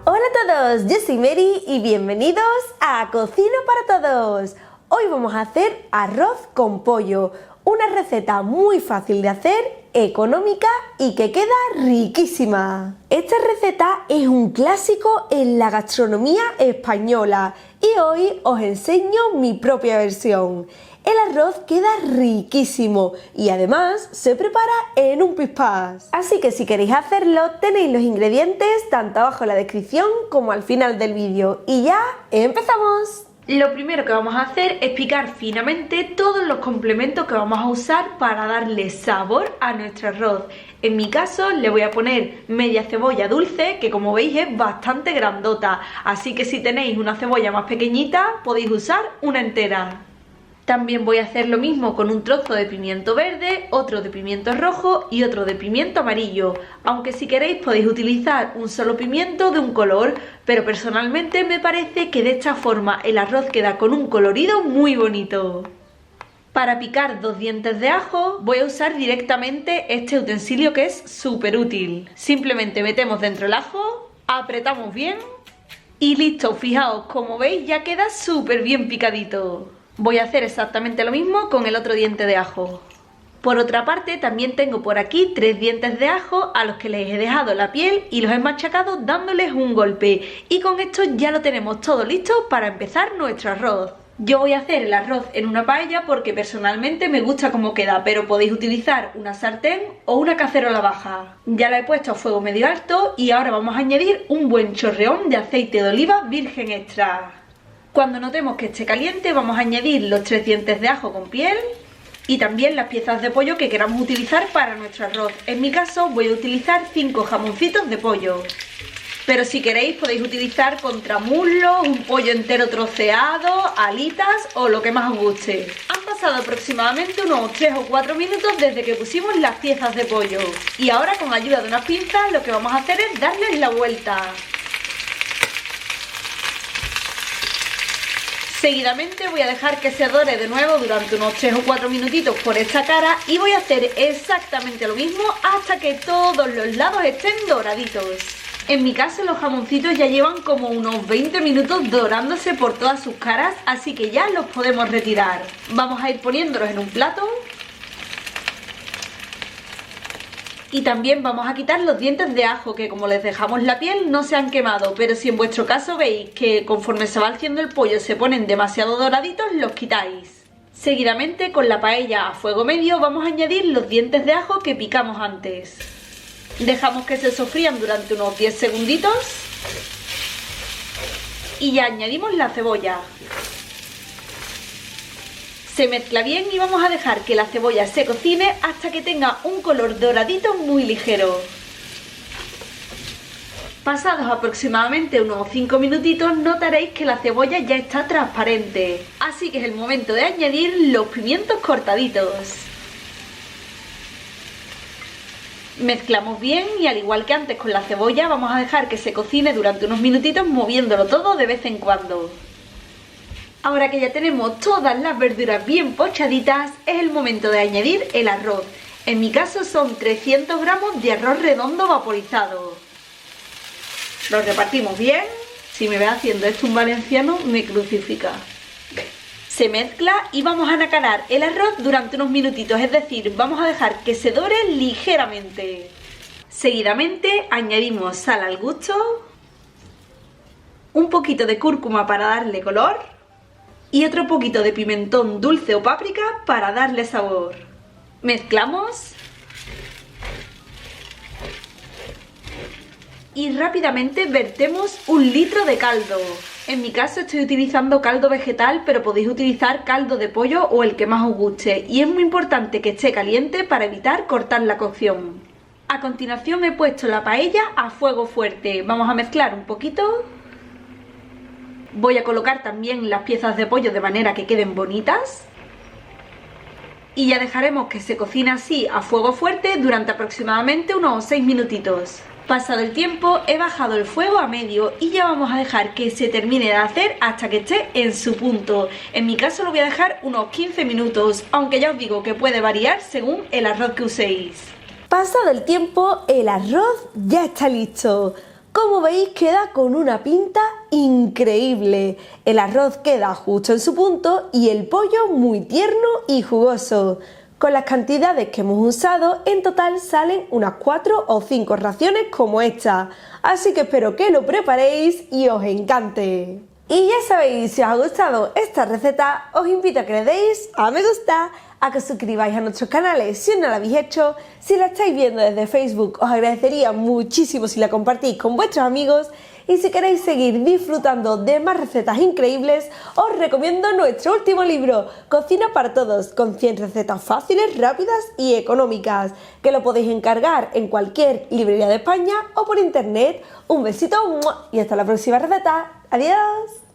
Hola a todos, yo soy Mary y bienvenidos a Cocino para Todos. Hoy vamos a hacer arroz con pollo, una receta muy fácil de hacer, económica y que queda riquísima. Esta receta es un clásico en la gastronomía española y hoy os enseño mi propia versión. El arroz queda riquísimo y además se prepara en un pispás. Así que si queréis hacerlo tenéis los ingredientes tanto abajo en la descripción como al final del vídeo. Y ya empezamos. Lo primero que vamos a hacer es picar finamente todos los complementos que vamos a usar para darle sabor a nuestro arroz. En mi caso le voy a poner media cebolla dulce, que como veis es bastante grandota, así que si tenéis una cebolla más pequeñita podéis usar una entera. También voy a hacer lo mismo con un trozo de pimiento verde, otro de pimiento rojo y otro de pimiento amarillo, aunque si queréis podéis utilizar un solo pimiento de un color, pero personalmente me parece que de esta forma el arroz queda con un colorido muy bonito. Para picar 2 dientes de ajo voy a usar directamente este utensilio que es súper útil. Simplemente metemos dentro el ajo, apretamos bien y listo, fijaos, como veis ya queda súper bien picadito. Voy a hacer exactamente lo mismo con el otro diente de ajo. Por otra parte también tengo por aquí 3 dientes de ajo a los que les he dejado la piel y los he machacado dándoles un golpe. Y con esto ya lo tenemos todo listo para empezar nuestro arroz. Yo voy a hacer el arroz en una paella porque personalmente me gusta cómo queda, pero podéis utilizar una sartén o una cacerola baja. Ya la he puesto a fuego medio alto y ahora vamos a añadir un buen chorreón de aceite de oliva virgen extra. Cuando notemos que esté caliente vamos a añadir los 3 dientes de ajo con piel y también las piezas de pollo que queramos utilizar para nuestro arroz. En mi caso voy a utilizar 5 jamoncitos de pollo, pero si queréis podéis utilizar contramuslos, un pollo entero troceado, alitas o lo que más os guste. Han pasado aproximadamente unos 3 o 4 minutos desde que pusimos las piezas de pollo y ahora con ayuda de unas pinzas lo que vamos a hacer es darles la vuelta. Seguidamente voy a dejar que se dore de nuevo durante unos 3 o 4 minutitos por esta cara y voy a hacer exactamente lo mismo hasta que todos los lados estén doraditos. En mi caso los jamoncitos ya llevan como unos 20 minutos dorándose por todas sus caras, así que ya los podemos retirar. Vamos a ir poniéndolos en un plato. Y también vamos a quitar los dientes de ajo que como les dejamos la piel no se han quemado, pero si en vuestro caso veis que conforme se va haciendo el pollo se ponen demasiado doraditos, los quitáis. Seguidamente con la paella a fuego medio vamos a añadir los dientes de ajo que picamos antes. Dejamos que se sofrían durante unos 10 segunditos y ya añadimos la cebolla. Se mezcla bien y vamos a dejar que la cebolla se cocine hasta que tenga un color doradito muy ligero. Pasados aproximadamente unos 5 minutitos notaréis que la cebolla ya está transparente, así que es el momento de añadir los pimientos cortaditos. Mezclamos bien y al igual que antes con la cebolla vamos a dejar que se cocine durante unos minutitos moviéndolo todo de vez en cuando. Ahora que ya tenemos todas las verduras bien pochaditas, es el momento de añadir el arroz. En mi caso son 300 gramos de arroz redondo vaporizado. Lo repartimos bien. Si me ve haciendo esto un valenciano, me crucifica. Se mezcla y vamos a nacarar el arroz durante unos minutitos, es decir, vamos a dejar que se dore ligeramente. Seguidamente añadimos sal al gusto, un poquito de cúrcuma para darle color, y otro poquito de pimentón dulce o páprica para darle sabor. Mezclamos y rápidamente vertemos 1 litro de caldo. En mi caso estoy utilizando caldo vegetal, pero podéis utilizar caldo de pollo o el que más os guste, y es muy importante que esté caliente para evitar cortar la cocción. A continuación he puesto la paella a fuego fuerte. Vamos a mezclar un poquito. Voy a colocar también las piezas de pollo de manera que queden bonitas. Y ya dejaremos que se cocine así a fuego fuerte durante aproximadamente unos 6 minutitos. Pasado el tiempo he bajado el fuego a medio y ya vamos a dejar que se termine de hacer hasta que esté en su punto. En mi caso lo voy a dejar unos 15 minutos, aunque ya os digo que puede variar según el arroz que uséis. Pasado el tiempo, el arroz ya está listo. Como veis, queda con una pinta increíble. El arroz queda justo en su punto y el pollo muy tierno y jugoso. Con las cantidades que hemos usado, en total salen unas 4 o 5 raciones como esta. Así que espero que lo preparéis y os encante. Y ya sabéis, si os ha gustado esta receta, os invito a que le deis a me gusta, a que os suscribáis a nuestros canales si no lo habéis hecho. Si la estáis viendo desde Facebook, os agradecería muchísimo si la compartís con vuestros amigos. Y si queréis seguir disfrutando de más recetas increíbles, os recomiendo nuestro último libro, Cocina para Todos, con 100 recetas fáciles, rápidas y económicas, que lo podéis encargar en cualquier librería de España o por internet. Un besito y hasta la próxima receta. ¡Adiós!